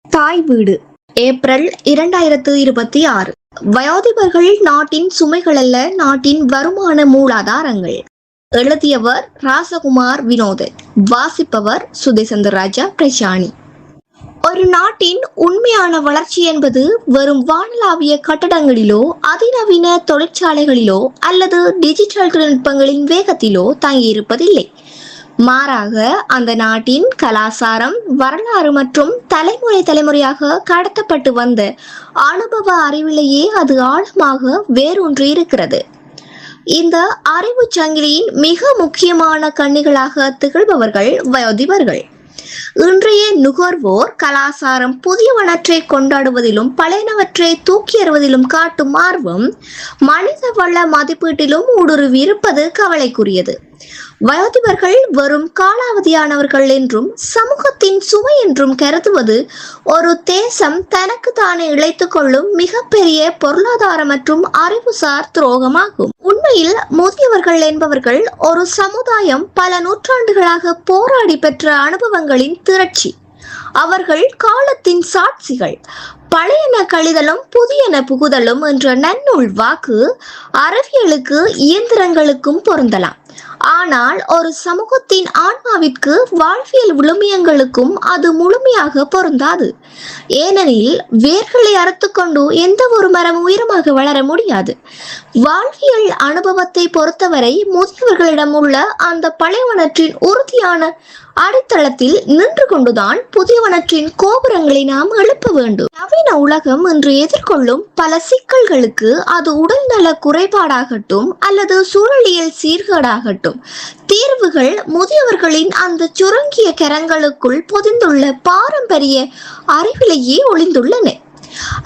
தாய் வீடு ஏப்ரல் 2026. வயோதிபர்கள் நாட்டின் சுமைகள் அல்ல, நாட்டின் வருமான மூலாதாரங்கள். எழுதியவர் ராசகுமார் வினோத். வாசிப்பவர் சுதேசந்தராஜா பிரசானி. ஒரு நாட்டின் உண்மையான வளர்ச்சி என்பது வெறும் வானளாவிய கட்டடங்களிலோ அதிநவீன தொழிற்சாலைகளிலோ அல்லது டிஜிட்டல் தொழில்நுட்பங்களின் வேகத்திலோ தங்கியிருப்பதில்லை. மாறாக அந்த நாட்டின் கலாச்சாரம், வரலாறு மற்றும் தலைமுறையாக கடத்தப்பட்டு வந்த அனுபவ அறிவிலேயே அது ஆழமாக வேரூன்றி இருக்கிறது. இந்த அறிவு சங்கிலியின் மிக முக்கியமான கண்ணிகளாக திகழ்பவர்கள் வயோதிபர்கள். இன்றைய நுகர்வோர் கலாச்சாரம் புதியவனற்றை கொண்டாடுவதிலும் பழையனவற்றை தூக்கி எறிவதிலும் காட்டும் ஆர்வம் மனித வள மதிப்பீட்டிலும் ஊடுருவி இருப்பது கவலைக்குரியது. வயோதிபர்கள் வெறும் காலாவதியானவர்கள் என்றும் சமூகத்தின் சுமை என்றும் கருதுவது ஒரு தேசம் தனக்கு தானே இழைத்துக் கொள்ளும் மிகப்பெரிய பொருளாதார மற்றும் அறிவுசார் துரோகமாகும். உண்மையில் முதியவர்கள் என்பவர்கள் ஒரு சமுதாயம் பல நூற்றாண்டுகளாக போராடி பெற்ற அனுபவங்களின் திரட்சி. அவர்கள் காலத்தின் சாட்சிகள். பழையன கழிதலும் புதியன புகுதலும் என்ற நன்னூல் வாக்கு அறிவியலுக்கு, இயந்திரங்களுக்கும் பொருந்தலாம். ஆனால் ஒரு சமூகத்தின் ஆன்மாவிற்கு, வாழ்வியல் விழுமியங்களுக்கும் அது முழுமையாக பொருந்தாது. ஏனெனில் வேர்களை அறுத்துக்கொண்டு எந்த ஒரு மரம் உயரமாக வளர முடியாது. வாழ்வியல் அனுபவத்தை பொறுத்தவரை முதியவர்களிடம் உள்ள அந்த பழையவனற்றின் உறுதியான அடித்தளத்தில் நின்று கொண்டுதான் புதியவனற்றின் கோபுரங்களை நாம் எழுப்ப வேண்டும். நவீன உலகம் இன்று எதிர்கொள்ளும் பல சிக்கல்களுக்கு, அது உடல்நல குறைபாடாகட்டும் அல்லது சூழலியல் சீர்கேடாகட்டும், தீர்வுகள் முதியவர்களின் அந்த சுருங்கிய கரங்களுக்குள் பொதிந்துள்ள பாரம்பரிய அறிவிலேயே ஒளிந்துள்ளன.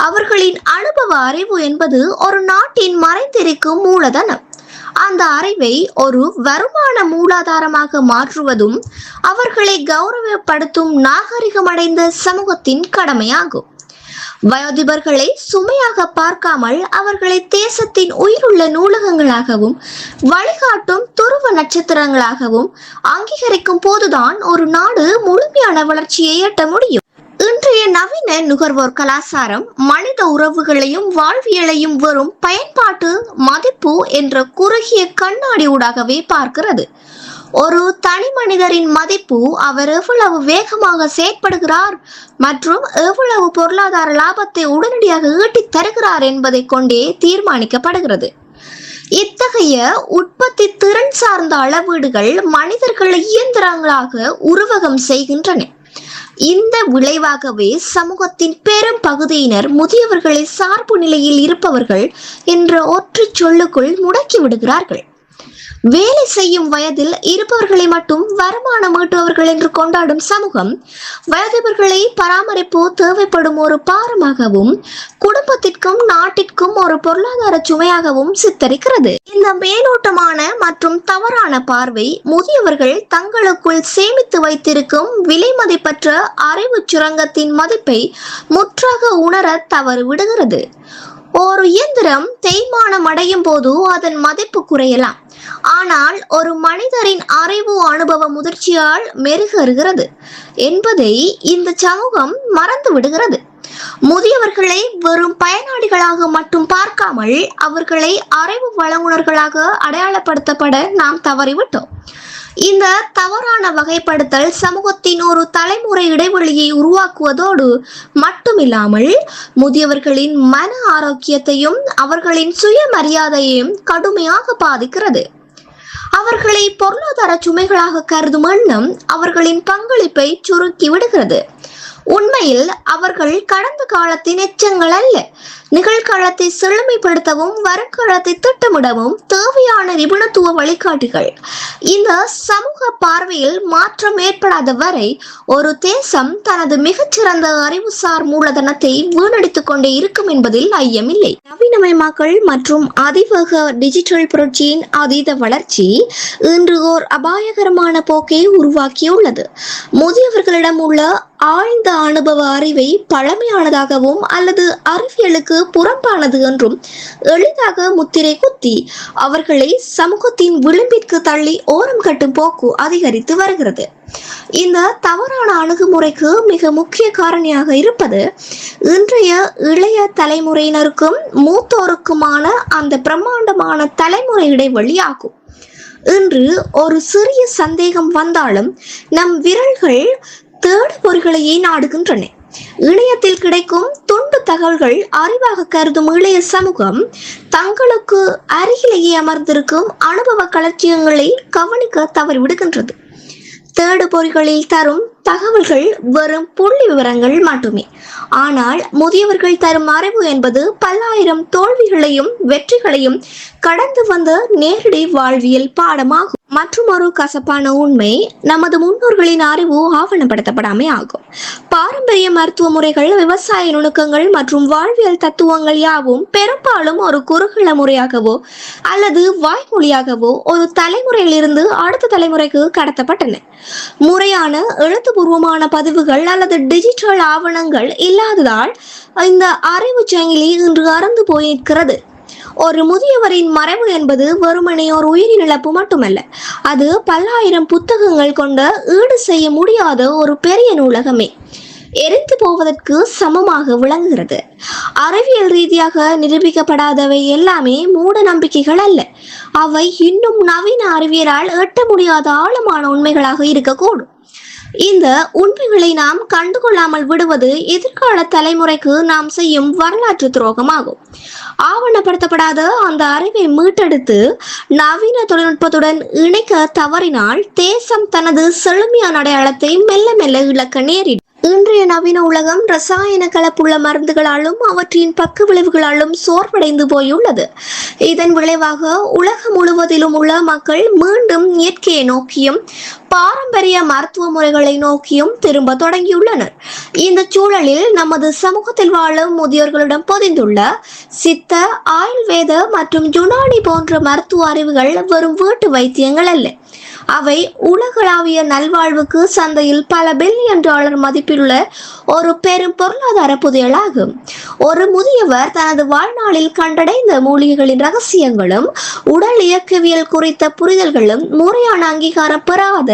அவர்களின் அனுபவ அறிவு என்பது ஒரு நாட்டின் மறைந்திருக்கும் மூலதனம். அந்த அறிவை ஒரு வருமான மூலாதாரமாக மாற்றுவதும் அவர்களை கௌரவப்படுத்தும் நாகரிகமடைந்த சமூகத்தின் கடமையாகும். வயோதிபர்களை சுமையாக பார்க்காமல் அவர்களை தேசத்தின் உயிருள்ள நூலகங்களாகவும் வழிகாட்டும் துருவ நட்சத்திரங்களாகவும் அங்கீகரிக்கும் போதுதான் ஒரு நாடு முழுமையான வளர்ச்சியை எட்ட முடியும். இன்றைய நவீன நுகர்வோர் கலாச்சாரம் மனித உறவுகளையும் வாழ்வியலையும் வெறும் பயன்பாட்டு, மதிப்பு என்ற குறுகிய கண்ணாடி ஊடாகவே பார்க்கிறது. ஒரு தனி மனிதரின் மதிப்பு அவர் எவ்வளவு வேகமாக செயற்படுகிறார் மற்றும் எவ்வளவு பொருளாதார லாபத்தை உடனடியாக ஈட்டித் தருகிறார் என்பதை கொண்டே தீர்மானிக்கப்படுகிறது. இத்தகைய உற்பத்தி திறன் சார்ந்த அளவீடுகள் மனிதர்களை இயந்திரங்களாக உருவகம் செய்கின்றன. இந்த விளைவாகவே சமூகத்தின் பெரும் பகுதியினர் முதியவர்களை சார்பு நிலையில் இருப்பவர்கள் என்ற ஒற்றை சொல்லுக்குள் முடக்கி விடுகிறார்கள். வேலை செய்யும் வயதில் இருப்பவர்களை மட்டும் வருமானம் ஈட்டுபவர்கள் என்று கொண்டாடும் சமூகம் வயோதிபர்களை பராமரிப்பு தேவைப்படும் ஒரு பாரமாகவும் குடும்பத்திற்கும் நாட்டிற்கும் ஒரு பொருளாதார சுமையாகவும் சித்தரிக்கிறது. இந்த மேலோட்டமான மற்றும் தவறான பார்வை முதியவர்கள் தங்களுக்குள் சேமித்து வைத்திருக்கும் விலை மதிப்பற்ற அறிவு சுரங்கத்தின் மதிப்பை முற்றாக உணர தவறு விடுகிறது. ஒரு இயந்திரம் தேய்மானம் அடையும் போது அதன் மதிப்பு குறையலாம், ஆனால் ஒரு மனிதரின் அறிவு அனுபவ முதிர்ச்சியால் மெருகேறுகிறது என்பதை இந்த சமூகம் மறந்து விடுகிறது. முதியவர்களை வெறும் பயனாளிகளாக மட்டும் பார்க்காமல் அவர்களை அறிவு வழங்குனர்களாக அடையாளப்படுத்தப்பட நாம் தவறிவிட்டோம். இந்த தவறான வகைப்படுத்தல் சமூகத்தின் ஒரு தலைமுறை இடைவெளியை உருவாக்குவதோடு மட்டுமில்லாமல் முதியவர்களின் மன ஆரோக்கியத்தையும் அவர்களின் சுயமரியாதையையும் கடுமையாக பாதிக்கிறது. அவர்களை பொருளாதார சுமைகளாக கருதும் எண்ணம் அவர்களின் பங்களிப்பை சுருக்கி விடுகிறது. உண்மையில் அவர்கள் கடந்த காலத்தின் எச்சங்கள் அல்ல, நிகழ்காலத்தை செழுமைப்படுத்தவும் வருங்காலத்தை திட்டமிடவும் தேவையான நிபுணத்துவ வழிகாட்டிகள். இந்த சமூக பார்வையில் மாற்றம் ஏற்படாத வரை ஒரு தேசம் தனது மிகச்சிறந்த அறிவுசார் மூலதனத்தை வீணடித்துக் கொண்டே இருக்கும் என்பதில் ஐயமில்லை. நவீனமயமாக்கல் மற்றும் அதிவேக டிஜிட்டல் புரட்சியின் அதீத வளர்ச்சி இன்று ஓர் அபாயகரமான போக்கை உருவாக்கியுள்ளது. முதியவர்களிடம் உள்ள ஆழ்ந்த அனுபவ அறிவை பழமையானதாகவும் அல்லது அறிவியலுக்கு புறம்பானது என்றும் எளிதாக முத்திரை குத்தி அவர்களை சமூகத்தின் விளிம்பிற்கு தள்ளி ஓரம் கட்டும் போக்கு அதிகரித்து வருகிறது. இந்த தவறான அணுகுமுறைக்கு மிக முக்கிய காரணியாக இருப்பது இன்றைய இளைய தலைமுறையினருக்கும் மூத்தோருக்குமான அந்த பிரம்மாண்டமான தலைமுறை இடைவெளியாகும். இன்று ஒரு சிறிய சந்தேகம் வந்தாலும் நம் விரல்கள் தேடு பொறிகளையே நாடுகின்றன. இணையத்தில் கிடைக்கும் துண்டு தகவல்கள் அறிவாக கருதும் இளைய சமூகம் தங்களுக்கு அருகிலேயே அமர்ந்திருக்கும் அனுபவ களஞ்சியங்களை கவனிக்க தவறிவிடுகின்றது. தேடு பொறிகளில் தரும் தகவல்கள் வெறும் புள்ளி விவரங்கள் மட்டுமே. ஆனால் முதியவர்கள் தரும் அறிவு என்பது பல்லாயிரம் தோல்விகளையும் வெற்றிகளையும் கடந்து வந்த நேரடி வாழ்வியல் பாடமாகும். மற்றும் ஒரு கசப்பான உண்மை நமது முன்னோர்களின் அறிவு ஆவணப்படுத்தப்படாமே ஆகும். பாரம்பரிய மருத்துவ முறைகள், விவசாய நுணுக்கங்கள் மற்றும் வாழ்வியல் தத்துவங்கள் யாவும் பெரும்பாலும் ஒரு குறுகிய முறையாகவோ அல்லது வாய்மொழியாகவோ ஒரு தலைமுறையிலிருந்து அடுத்த தலைமுறைக்கு கடத்தப்பட்டன. முறையான எழுத்துப்பூர்வமான பதிவுகள் அல்லது டிஜிட்டல் ஆவணங்கள் இல்லாததால் இந்த அறிவு சங்கிலி இன்று அறந்து போயிருக்கிறது. ஒரு முதியவரின் மறைவு என்பது வெறுமனே ஒரு உயிரின் இழப்பு மட்டுமல்ல, அது பல்லாயிரம் புத்தகங்கள் கொண்ட ஈடு செய்ய முடியாத ஒரு பெரிய நூலகமே எரிந்து போவதற்கு சமமாக விளங்குகிறது. அறிவியல் ரீதியாக நிரூபிக்கப்படாதவை எல்லாமே மூட நம்பிக்கைகள் அல்ல. அவை இன்னும் நவீன அறிவியலால் எட்ட முடியாத ஆழமான உண்மைகளாக இருக்கக்கூடும். இந்த உண்மைகளை நாம் கண்டுகொள்ளாமல் விடுவது எதிர்கால தலைமுறைக்கு நாம் செய்யும் வரலாற்று துரோகமாகும். ஆவணப்படுத்தப்படாத அந்த அறிவை மீட்டெடுத்து நவீன தொழில்நுட்பத்துடன் இணைக்க தவறினால் தேசம் தனது செழுமையான அடையாளத்தை மெல்ல மெல்ல இழக்க நேரிடும். இன்றைய நவீன உலகம் ரசாயன கலப்புள்ள மருந்துகளாலும் அவற்றின் பக்க விளைவுகளாலும் சோர்வடைந்து போயுள்ளது. இதன் விளைவாக உலகம் முழுவதிலும் உள்ள மக்கள் மீண்டும் இயற்கையை நோக்கியும் பாரம்பரிய மருத்துவ முறைகளை நோக்கியும் திரும்ப தொடங்கியுள்ளனர். இந்த சூழலில் நமது சமூகத்தில் வாழும் முதியோர்களிடம் பொதிந்துள்ள சித்த, ஆயுர்வேத மற்றும் யுனானி போன்ற மருத்துவ அறிவுகள் வெறும் வீட்டு வைத்தியங்கள் அல்ல. அவை உலகளாவிய நல்வாழ்வுக்கு சந்தையில் பல பில்லியன் டாலர் மதிப்பிலுள்ள ஒரு பெரும் பொருளாதார புதையலாகும். ஒரு முதியவர் தனது வாழ்நாளில் கண்டடைந்த மூலிகைகளின் ரகசியங்களும் உடல் இயக்கவியல் குறித்த புரிதல்களும் முறையான அங்கீகாரம் பெறாத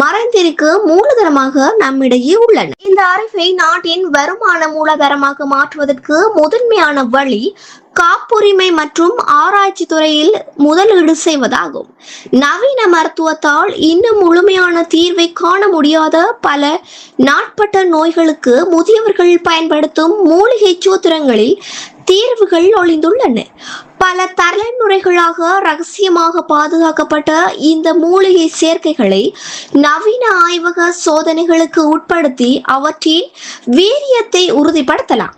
மறைந்திருக்க மூலதனமாக நம்மிடையே உள்ளன. இந்த அறிவை நாட்டின் வருமான மூலதனமாக மாற்றுவதற்கு முதன்மையான வழி காப்புரிமை மற்றும் ஆராய்ச்சி துறையில் முதலீடு செய்வதாகும். நவீன மருத்துவத்தால் இன்னும் முழுமையான தீர்வை காண முடியாத பல நாட்பட்ட நோய்களுக்கு முதியவர்கள் பயன்படுத்தும் மூலிகை சூத்திரங்களில் தீர்வுகள் ஒளிந்துள்ளன. பல தலைமுறைகளாக ரகசியமாக பாதுகாக்கப்பட்ட இந்த மூலிகை சேர்க்கைகளை நவீன ஆய்வக சோதனைகளுக்கு உட்படுத்தி அவற்றின் வீரியத்தை உறுதிப்படுத்தலாம்.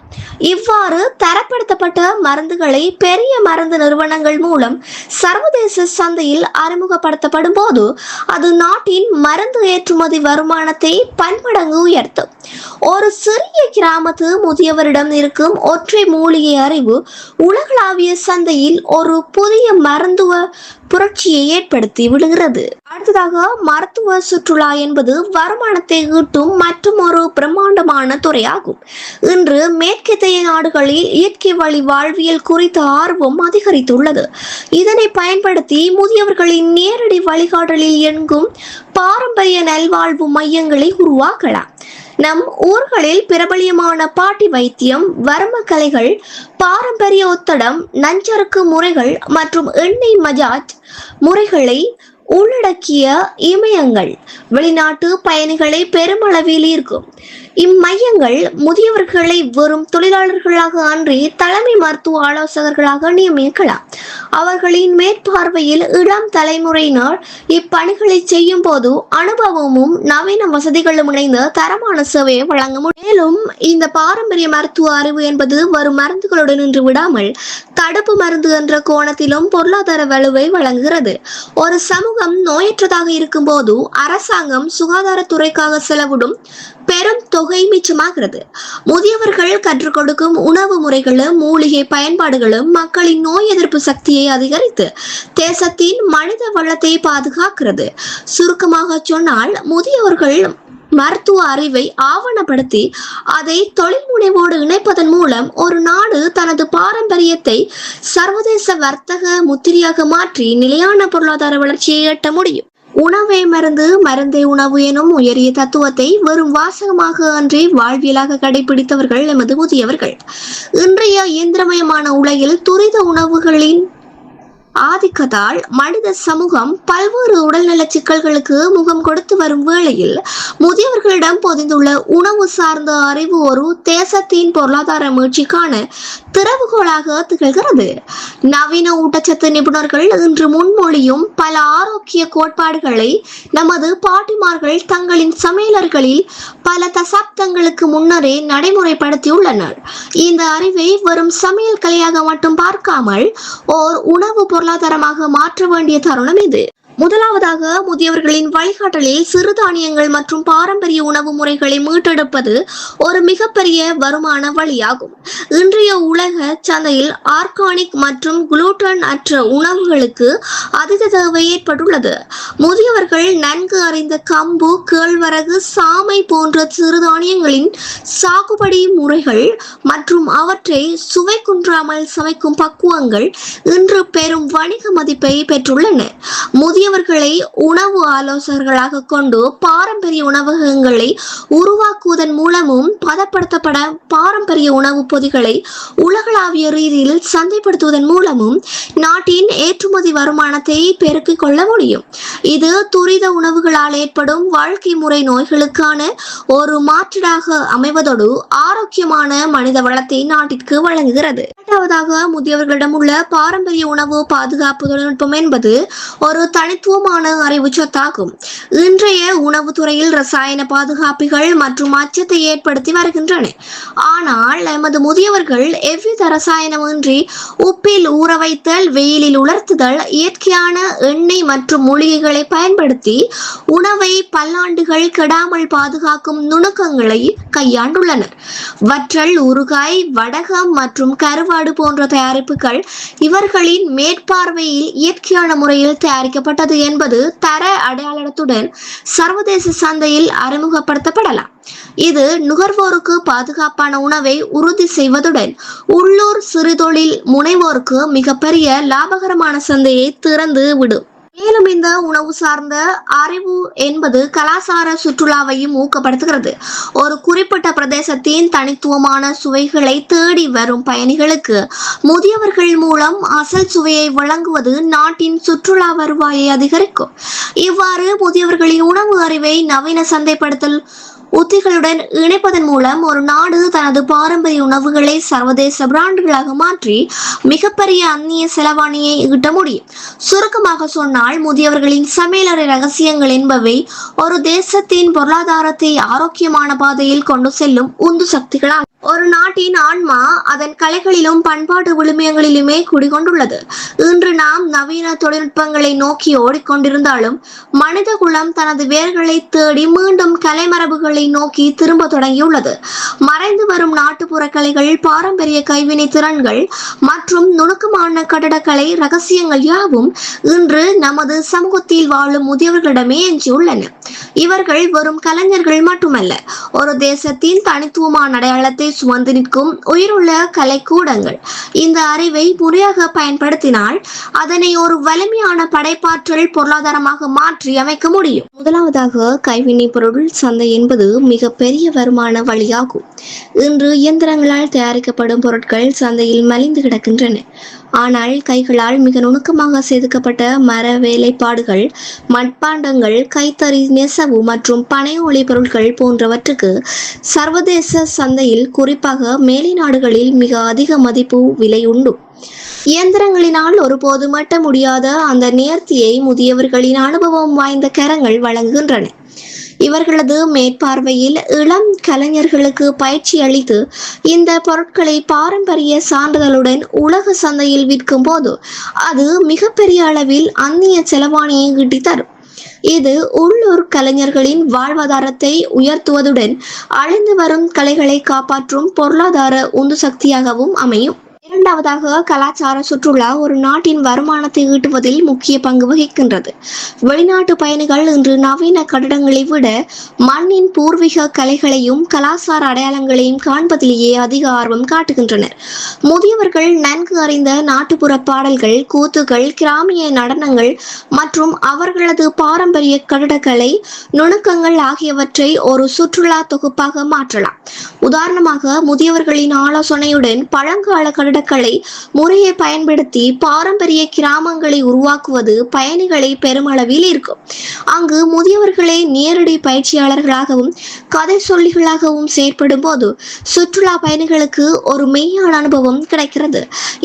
இவ்வாறு தரப்படுத்தப்பட்ட மருந்துகளை பெரிய மருந்து நிறுவனங்கள் மூலம் சர்வதேச சந்தையில் அறிமுகப்படுத்தப்படும் போது அது நாட்டின் மருந்து ஏற்றுமதி வருமானத்தை பன்மடங்கு உயர்த்தும். ஒரு சிறிய கிராமத்து முதியவரிடம் இருக்கும் ஒற்றை மூலிகை அறிவு உலகளாவிய சந்தையில் ஒரு புதிய மருத்துவ புரட்சியை ஏற்படுத்தி விடுகிறது. அடுத்ததாக மருத்துவ சுற்றுலா என்பது வருமானத்தை ஈட்டும் மற்றும் ஒரு பிரம்மாண்டமான துறையாகும். இன்று மேற்கத்திய நாடுகளில் இயற்கை வழி வாழ்வியல் குறித்த ஆர்வம் அதிகரித்துள்ளது. இதனை பயன்படுத்தி முதியவர்களின் நேரடி வழிகாட்டலில் இயங்கும் பாரம்பரிய நல்வாழ்வு மையங்களை உருவாக்கலாம். நம் ஊர்களில் பிரபலியமான பாட்டி வைத்தியம், வர்ம கலைகள், பாரம்பரிய ஒத்தடம், நஞ்சறுக்கு முறைகள் மற்றும் எண்ணெய் மஜாஜ் முறைகளை உள்ளடக்கிய இமயங்கள் வெளிநாட்டு பயணிகளை பெருமளவில் ஈர்க்கும். இம்மையங்கள் முதியவர்களை வெறும் தொழிலாளர்களாக அன்றி தலைமை மருத்துவ ஆலோசகர்களாக நியமிக்கலாம். அவர்களின் மேற்பார்வையில் இளம் தலைமுறையினர் இப்பணிகளை செய்யும் போது அனுபவமும் நவீன வசதிகளும் இணைந்த தரமான சேவையை வழங்க முடியும். மேலும் இந்த பாரம்பரிய மருத்துவ அறிவு என்பது வரும் மருந்துகளுடன் நின்று விடாமல் தடுப்பு மருந்து என்ற கோணத்திலும் பொருளாதார வலுவை வழங்குகிறது. ஒரு சமூகம் நோயற்றதாக இருக்கும் போது அரசாங்கம் சுகாதாரத்துறைக்காக செலவிடும் பெரும் தொகை மிச்சமாகிறது. முதியவர்கள் கற்றுக் கொடுக்கும் உணவு முறைகளும் மூலிகை பயன்பாடுகளும் மக்களின் நோய் எதிர்ப்பு சக்தியை அதிகரித்து தேசத்தின் மனித வளத்தை பாதுகாக்கிறது. சுருக்கமாக சொன்னால் முதியவர்கள் மருத்துவ அறிவை ஆவணப்படுத்தி அதை தொழில் முனைவோடு இணைப்பதன் மூலம் ஒரு நாடு தனது பாரம்பரியத்தை சர்வதேச வர்த்தக முத்திரையாக மாற்றி நிலையான பொருளாதார வளர்ச்சியை எட்ட முடியும். உணவே மருந்து, மருந்தே உணவு எனும் உயரிய தத்துவத்தை வெறும் வாசகமாக அன்றி வாழ்வியலாக கடைபிடித்தவர்கள் எமது முதியவர்கள். இன்றைய இயந்திரமயமான உலகில் துரித உணவுகளின் ஆதிக்கத்தால் மனித சமூகம் பல்வேறு உடல்நல சிக்கல்களுக்கு முகம் கொடுத்து வரும் வேளையில் முதியவர்களிடம் பொதிந்துள்ள உணவு சார்ந்த அறிவு ஒரு தேசத்தின் பொருளாதார மீட்சிக்கான திறவுகோலாக திகழ்கிறது. நவீன ஊட்டச்சத்து நிபுணர்கள் இன்று முன்மொழியும் பல ஆரோக்கிய கோட்பாடுகளை நமது பாட்டிமார்கள் தங்களின் சமையலர்களில் பல தசாப்தங்களுக்கு முன்னரே நடைமுறைப்படுத்தியுள்ளனர். இந்த அறிவை வெறும் சமையல் கலையாக மட்டும் பார்க்காமல் ஓர் உணவு பொருளாதாரமாக மாற்ற வேண்டிய தருணம் இது. முதலாவதாக, முதியவர்களின் வழிகாட்டலில் சிறுதானியங்கள் மற்றும் பாரம்பரிய உணவு முறைகளை மீட்டெடுப்பது ஒரு மிகப்பெரிய வருமான வழியாகும். இன்றைய உலக சந்தையில் ஆர்கானிக் மற்றும் குளூட்டன் அற்ற உணவுகளுக்கு அதிக தேவை ஏற்பட்டுள்ளது. முதியவர்கள் நன்கு அறிந்த கம்பு, கேழ்வரகு, சாமை போன்ற சிறுதானியங்களின் சாகுபடி முறைகள் மற்றும் அவற்றை சுவை குன்றாமல் சமைக்கும் பக்குவங்கள் இன்று பெரும் வணிக மதிப்பை பெற்றுள்ளன. முதியவர்களை உணவு ஆலோசகர்களாக கொண்டு பாரம்பரிய உணவகங்களை உருவாக்குவதன் மூலமும் பதப்படுத்தப்பட பாரம்பரிய உணவு பொதிகளை உலகளாவிய ரீதியில் சந்தைப்படுத்துவதன் மூலமும் நாட்டின் ஏற்றுமதி வருமானத்தை பெருக்கிக் கொள்ள முடியும். இது துரித உணவுகளால் ஏற்படும் வாழ்க்கை முறை நோய்களுக்கான ஒரு மாற்றீடாக அமைவதோடு ஆரோக்கியமான மனித வளத்தை நாட்டிற்கு வழங்குகிறது. இரண்டாவதாக, முதியவர்களிடம் உள்ள பாரம்பரிய உணவு பாதுகாப்பு தொழில்நுட்பம் என்பது ஒரு தனித்துவமான அறிவு சொத்தாகும். இன்றைய உணவு துறையில் ரசாயன பாதுகாப்புகள் மற்றும் அச்சத்தை ஏற்படுத்தி வருகின்றன. ஆனால் எமது முதியவர்கள் எவ்வித ரசாயனமின்றி உப்பில் ஊற வைத்தல், வெயிலில் உலர்த்துதல், இயற்கையான எண்ணெய் மற்றும் மூலிகைகளை பயன்படுத்தி உணவை பல்லாண்டுகள் கெடாமல் பாதுகாக்கும் நுணுக்கங்களை கையாண்டுள்ளனர். வற்றல், ஊறுகாய், வடகம் மற்றும் கருவாடு போன்ற தயாரிப்புகள் இவர்களின் மேற்பார்வையில் இயற்கையான முறையில் தயாரிக்கப்பட்டது என்பது தர அடையாளத்துடன் சர்வதேச சந்தையில் அறிமுகப்படுத்தப்படலாம். இது நுகர்வோருக்கு பாதுகாப்பான உணவை உறுதி செய்வதுடன் உள்ளூர் சிறுதொழில் முனைவோருக்கு மிகப்பெரிய லாபகரமான சந்தையை திறந்து விடும். மேலும் இந்த உணவு சார்ந்த அறிவு என்பது கலாச்சார சுற்றுலாவையும் ஊக்கப்படுத்துகிறது. ஒரு குறிப்பிட்ட பிரதேசத்தின் தனித்துவமான சுவைகளை தேடி வரும் பயணிகளுக்கு முதியவர்கள் மூலம் அசல் சுவையை வழங்குவது நாட்டின் சுற்றுலா வருவாயை அதிகரிக்கும். இவ்வாறு முதியவர்களின் உணவு அறிவை நவீன சந்தைப்படுத்தல் உத்திகளுடன் இணைப்பதன் மூலம் ஒரு நாடு தனது பாரம்பரிய உணவுகளை சர்வதேச பிராண்டுகளாக மாற்றி மிகப்பெரிய அந்நிய செலவாணியை ஈட்ட முடியும். சுருக்கமாக சொன்னால், முதியவர்களின் சமையலறை ரகசியங்கள் என்பவை ஒரு தேசத்தின் பொருளாதாரத்தை ஆரோக்கியமான பாதையில் கொண்டு செல்லும் உந்து சக்திகளாகும். ஒரு நாட்டின் ஆன்மா அதன் கலைகளிலும் பண்பாட்டு விழுமியங்களிலுமே குடிகொண்டுள்ளது. இன்று நாம் நவீன தொழில்நுட்பங்களை நோக்கி ஓடிக்கொண்டிருந்தாலும் மனித குலம் தனது வேர்களை தேடி மீண்டும் கலைமரபுகளை நோக்கி திரும்ப தொடங்கியுள்ளது. மறைந்து வரும் நாட்டுப்புற கலைகள், பாரம்பரிய கைவினை திறன்கள் மற்றும் நுணுக்கமான கட்டடக்கலை ரகசியங்கள் யாவும் இன்று நமது சமூகத்தில் வாழும் முதியவர்களிடமே எஞ்சியுள்ளன. இவர்கள் வெறும் கலைஞர்கள் மட்டுமல்ல, ஒரு தேசத்தின் தனித்துவமான அடையாளத்தை சுமந்து நிற்கும் உயிருள்ள கலைக்கூடங்கள். இந்த அறிவை முறையாக பயன்படுத்தினால் அதனை ஒரு வலிமையான படைப்பாற்றல் பொருளாதாரமாக மாற்றி அமைக்க முடியும். முதலாவதாக, கைவினை பொருள் சந்தை என்பது மிக பெரிய வருமான வழியாகும். இன்று இயந்திரங்களால் தயாரிக்கப்படும் பொருட்கள் சந்தையில் மலிந்து கிடக்கின்றன. ஆனால் கைகளால் மிக நுணுக்கமாக செதுக்கப்பட்ட மர வேலைப்பாடுகள், மட்பாண்டங்கள், கைத்தறி நெசவு மற்றும் பனை ஒளி பொருட்கள் போன்றவற்றுக்கு சர்வதேச சந்தையில், குறிப்பாக மேலை நாடுகளில் மிக அதிக மதிப்பு விலை உண்டு. இயந்திரங்களினால் ஒருபோது மட்ட முடியாத அந்த நேர்த்தியை முதியவர்களின் அனுபவம் வாய்ந்த கரங்கள் வழங்குகின்றன. இவர்களது மேற்பார்வையில் இளம் கலைஞர்களுக்கு பயிற்சி அளித்து இந்த பொருட்களை பாரம்பரிய சான்றிதழுடன் உலக சந்தையில் விற்கும் போது அது மிகப்பெரிய அளவில் அந்நிய செலவாணியை ஈட்டி தரும். இது உள்ளூர் கலைஞர்களின் வாழ்வாதாரத்தை உயர்த்துவதுடன் அழிந்து வரும் கலைகளை காப்பாற்றும் பொருளாதார உந்து சக்தியாகவும் அமையும். இரண்டாவதாக, கலாச்சார சுற்றுலா ஒரு நாட்டின் வருமானத்தை ஈட்டுவதில் முக்கிய பங்கு வகிக்கின்றது. வெளிநாட்டு பயணிகள் இன்று நவீன கட்டடங்களை விட மண்ணின் பூர்வீக கலைகளையும் கலாச்சார அடையாளங்களையும் காண்பதிலேயே அதிக ஆர்வம் காட்டுகின்றனர். முதியவர்கள் நன்கு அறிந்த நாட்டுப்புற பாடல்கள், கூத்துகள், கிராமிய நடனங்கள் மற்றும் அவர்களது பாரம்பரிய கட்டடக்கலை நுணுக்கங்கள் ஆகியவற்றை ஒரு சுற்றுலா தொகுப்பாக மாற்றலாம். உதாரணமாக, முதியவர்களின் ஆலோசனையுடன் பழங்கால கட்டடக்கலை முறையை பயன்படுத்தி பாரம்பரிய கிராமங்களை உருவாக்குவது பயணிகளை பெருமளவில் இருக்கும். அங்கு முதியவர்களை நேரடி பயிற்சியாளர்களாகவும் கதை சொல்லிகளாகவும் செயற்படும் போது சுற்றுலா பயணிகளுக்கு ஒரு மெய்யான அனுபவம் கிடைக்கிறது.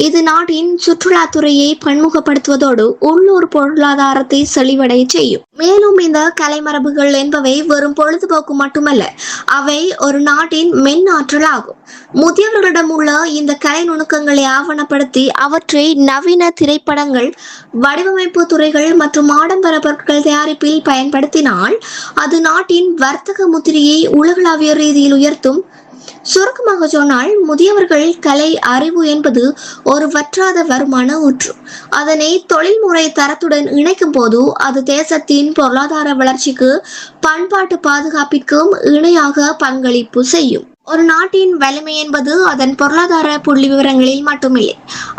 இது நாட்டின் சுற்றுலாத்துறையை பன்முகப்படுத்துவதோடு உள்ளூர் பொருளாதாரத்தை செழிவடைய செய்யும். மேலும் இந்த கலைமரபுகள் என்பவை வெறும் பொழுதுபோக்கு மட்டுமல்ல, அவை ஒரு நாட்டின் மென் ஆற்றல் ஆகும். முதியவர்களிடம் உள்ள இந்த கலை நுணுக்கங்களை ஆவணப்படுத்தி அவற்றை நவீன திரைப்படங்கள், வடிவமைப்பு துறைகள் மற்றும் ஆடம்பர பொருட்கள் தயாரிப்பில் பயன்படுத்தினால் அது நாட்டின் வர்த்தக முத்திரையை உலகளாவிய ரீதியில் உயர்த்தும். சுருக்கமாக சொன்னால், முதியவர்கள் கலை அறிவு என்பது ஒரு வற்றாத வருமான ஊற்று. அதனை தொழில்முறை தரத்துடன் இணைக்கும் போது அது தேசத்தின் பொருளாதார வளர்ச்சிக்கு, பண்பாட்டு பாதுகாப்பிற்கும் இணையாக பங்களிப்பு செய்யும். ஒரு நாட்டின் வலிமை என்பது அதன் பொருளாதார புள்ளி விவரங்களில் மட்டுமில்லை,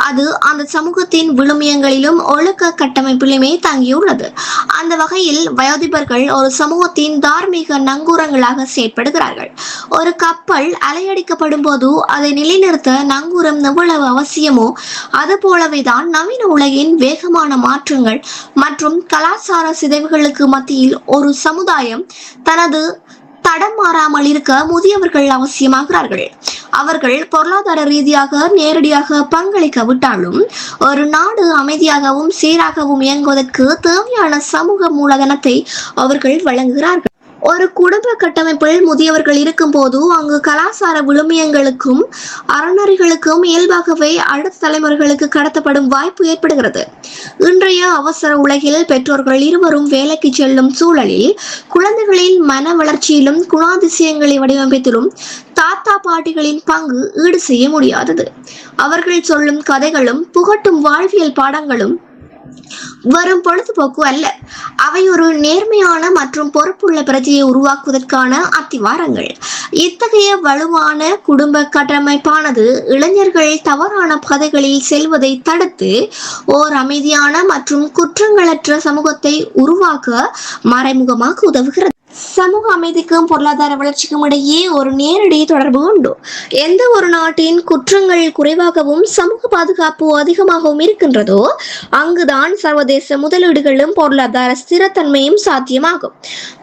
அது அந்த சமூகத்தின் விழுமியங்களிலும் ஒழுக்க கட்டமைப்பிலுமே தங்கியுள்ளது. அந்த வகையில் வயோதிபர்கள் ஒரு சமூகத்தின் தார்மீக நங்கூரங்களாக செயற்படுகிறார்கள். ஒரு கப்பல் அலையடிக்கப்படும் போது அதை நிலைநிறுத்த நங்கூரம் எவ்வளவு அவசியமோ அது போலவேதான் நவீன உலகின் வேகமான மாற்றங்கள் மற்றும் கலாச்சார சிதைவுகளுக்கு மத்தியில் ஒரு சமுதாயம் தனது தடம் மாறாமல் இருக்க முதியவர்கள் அவசியமாகிறார்கள். அவர்கள் பொருளாதார ரீதியாக நேரடியாக பங்களிக்காவிட்டாலும் ஒரு நாடு அமைதியாகவும் சீராகவும் இயங்குவதற்கு தேவையான சமூக மூலதனத்தை அவர்கள் வழங்குகிறார்கள். ஒரு குடும்ப கட்டமைப்பில் முதியவர்கள் இருக்கும் போது அங்கு கலாச்சார விழுமியங்களுக்கும் அறநெறிகளுக்கும் இயல்பாகவே அடுத்த தலைமுறைகளுக்கு கடத்தப்படும் வாய்ப்பு ஏற்படுகிறது. இன்றைய அவசர உலகில் பெற்றோர்கள் இருவரும் வேலைக்கு செல்லும் சூழலில் குழந்தைகளின் மன வளர்ச்சியிலும் குணாதிசயங்களை வடிவமைப்பதிலும் தாத்தா பாட்டிகளின் பங்கு ஈடு செய்ய முடியாதது. அவர்கள் சொல்லும் கதைகளும் புகட்டும் வாழ்வியல் பாடங்களும் வரும் பொழுதுபோக்கு அல்ல, அவை ஒரு நேர்மையான மற்றும் பொறுப்புள்ள பிரஜையை உருவாக்குவதற்கான அத்திவாரங்கள். இத்தகைய வலுவான குடும்ப கட்டமைப்பானது இளைஞர்கள் தவறான பாதைகளில் செல்வதை தடுத்து ஓர் அமைதியான மற்றும் குற்றங்களற்ற சமூகத்தை உருவாக்க மறைமுகமாக உதவுகிறது. சமூக அமைதிக்கும் பொருளாதார வளர்ச்சிக்கும் இடையே ஒரு நேரடி தொடர்பு உண்டு. எந்த ஒரு நாட்டின் குற்றங்கள் குறைவாகவும் சமூக பாதுகாப்பு அதிகமாகவும் இருக்கின்றதோ அங்குதான் சர்வதேச முதலீடுகளும் பொருளாதார ஸ்திரத்தன்மையும் சாத்தியமாகும்.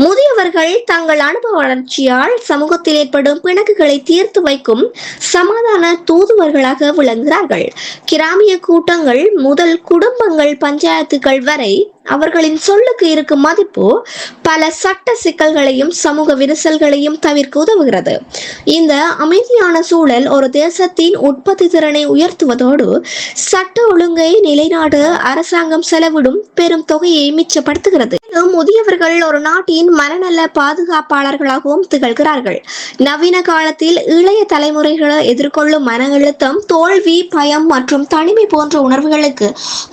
முதியவர்கள் தங்கள் அனுபவ வளர்ச்சியால் சமூகத்தில் ஏற்படும் பிணக்குகளை தீர்த்து வைக்கும் சமாதான தூதுவர்களாக விளங்குகிறார்கள். கிராமிய கூட்டங்கள் முதல் குடும்பங்கள், பஞ்சாயத்துகள் வரை அவர்களின் சொல்லுக்கு இருக்கும் மதிப்பு பல சட்ட சிக்கல்களையும் சமூக விரிசல்களையும் தவிர்க்க உதவுகிறது. இந்த அமைதியான சூழல் ஒரு தேசத்தின் உற்பத்தி திறனை உயர்த்துவதோடு சட்ட ஒழுங்கை நிலைநாட்ட அரசாங்கம் செலவிடும் பெரும் தொகையை மிச்சப்படுத்துகிறது. முதியவர்கள் ஒரு நாட்டின் மனநல பாதுகாப்பாளர்களாகவும் திகழ்கிறார்கள். நவீன காலத்தில் இளைய தலைமுறைகளை எதிர்கொள்ளும் மன அழுத்தம், தோல்வி, பயம் மற்றும் தனிமை போன்ற உணர்வுகளுக்கு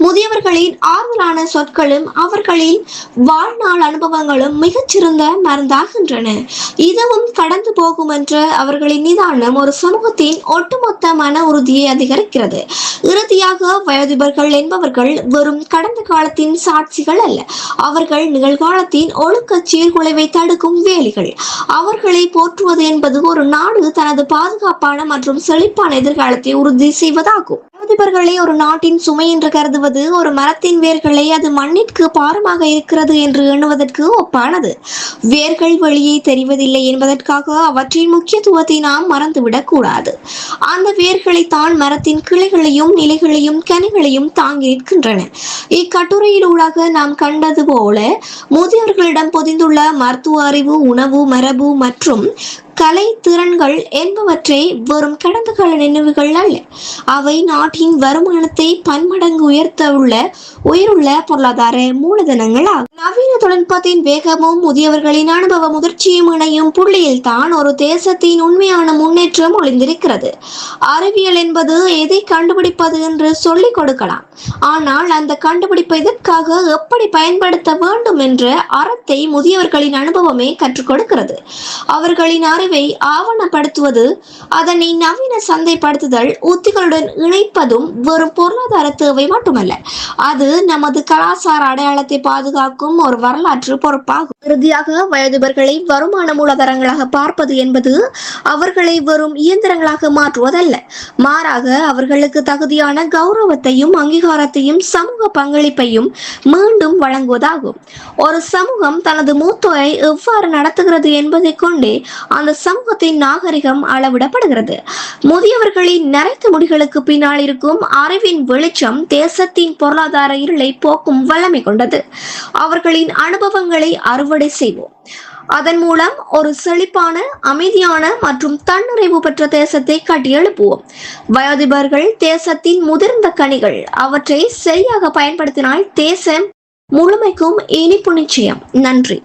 முதியவர்களின் ஆறுதலான சொற்களும் அவர்களின் வாழ்நாள் அனுபவங்களும் மிகச்சிறந்த மருந்தாகின்றன. இதுவும் கடந்து போகும் என்ற அவர்களின் நிதானம் ஒரு சமூகத்தின் ஒட்டுமொத்த மன உறுதியை அதிகரிக்கிறது. இறுதியாக, வயோதிபர்கள் என்பவர்கள் வெறும் கடந்த காலத்தின் சாட்சிகள் அல்ல, அவர்கள் நிகழ்காலத்தின் ஒழுக்க சீர்குலைவை தடுக்கும் வேலிகள். அவர்களை போற்றுவது என்பது ஒரு நாடு தனது பாதுகாப்பான மற்றும் செழிப்பான எதிர்காலத்தை உறுதி செய்வதாகும். வயோதிபர்களை ஒரு நாட்டின் சுமை என்று கருதுவது ஒரு மரத்தின் வேர்களை அது மண்ணிற்கு பாரமாக இருக்கிறது என்று எண்ணுவதற்கு ஒப்பானது. வேர்கள் வெளியே தெரிவதில்லை என்பதற்காக அவற்றின் முக்கியத்துவத்தை நாம் மறந்துவிடக் கூடாது. அந்த வேர்களை தான் மரத்தின் கிளைகளையும் இலைகளையும் கனிகளையும் தாங்கி நிற்கின்றன. இக்கட்டுரையில் ஊடாக நாம் கண்டது போல முதியவர்களிடம் பொதிந்துள்ள மருத்துவ அறிவு, உணவு, மரபு மற்றும் கலை திறன்கள் என்பவற்றை வெறும் கடந்த கால நினைவுகள் அல்ல. அவை நாட்டின் வருமானத்தை பன்மடங்கு உயிருள்ள பொருளாதார மூலதனங்கள் ஆகும். நவீன தொழில்நுட்பத்தின் வேகமும் முதியவர்களின் அனுபவ முதிர்ச்சியும் இணையும் புள்ளியில் தான் ஒரு தேசத்தின் உண்மையான முன்னேற்றம் ஒளிந்திருக்கிறது. அறிவியல் என்பது எதை கண்டுபிடிப்பது என்று சொல்லிக் கொடுக்கலாம். ஆனால் அந்த கண்டுபிடிப்பை இதற்காக எப்படி பயன்படுத்த வேண்டும் என்ற அறத்தை முதியவர்களின் அனுபவமே கற்றுக் கொடுக்கிறது. அவர்களின் அறிவை ஆவணப்படுத்துவது, அதனை நவீன சந்தைப்படுத்துதல் உத்திகளுடன் இணைப்பதும் வெறும் பொருளாதார தேவை மட்டுமல்ல, அது நமது கலாச்சார அடையாளத்தை பாதுகாக்கும் ஒரு வரலாற்று பொறுப்பாகும். இறுதியாக, வயதுபர்களை வருமான மூலதனங்களாக பார்ப்பது என்பது அவர்களை வெறும் இயந்திரங்களாக மாற்றுவதல்ல, மாறாக அவர்களுக்கு தகுதியான கௌரவத்தையும் அங்கீகாரத்தையும் சமூக பங்களிப்பையும் மீண்டும் வழங்குவதாகும். ஒரு சமூகம் தனது மூத்தோரை எவ்வாறு நடத்துகிறது என்பதை கொண்டே அந்த சமூகத்தின் நாகரிகம் அளவிடப்படுகிறது. முதியவர்களின் நரைத்த முடிகளுக்கு பின்னால் இருக்கும் அறிவின் வெளிச்சம் தேசத்தின் பொருளாதார இருளை போக்கும் வல்லமை கொண்டது. அவர்களின் அனுபவங்களை அறுவடை செய்வோம். அதன் மூலம் ஒரு செழிப்பான, அமைதியான மற்றும் தன்னிறைவு பெற்ற தேசத்தை கட்டியெழுப்புவோம். வயோதிபர்கள் தேசத்தின் முதிர்ந்த கனிகள். அவற்றை சரியாக பயன்படுத்தினால் தேசம் முழுமைக்கும் இனிப்பு நிச்சயம். நன்றி.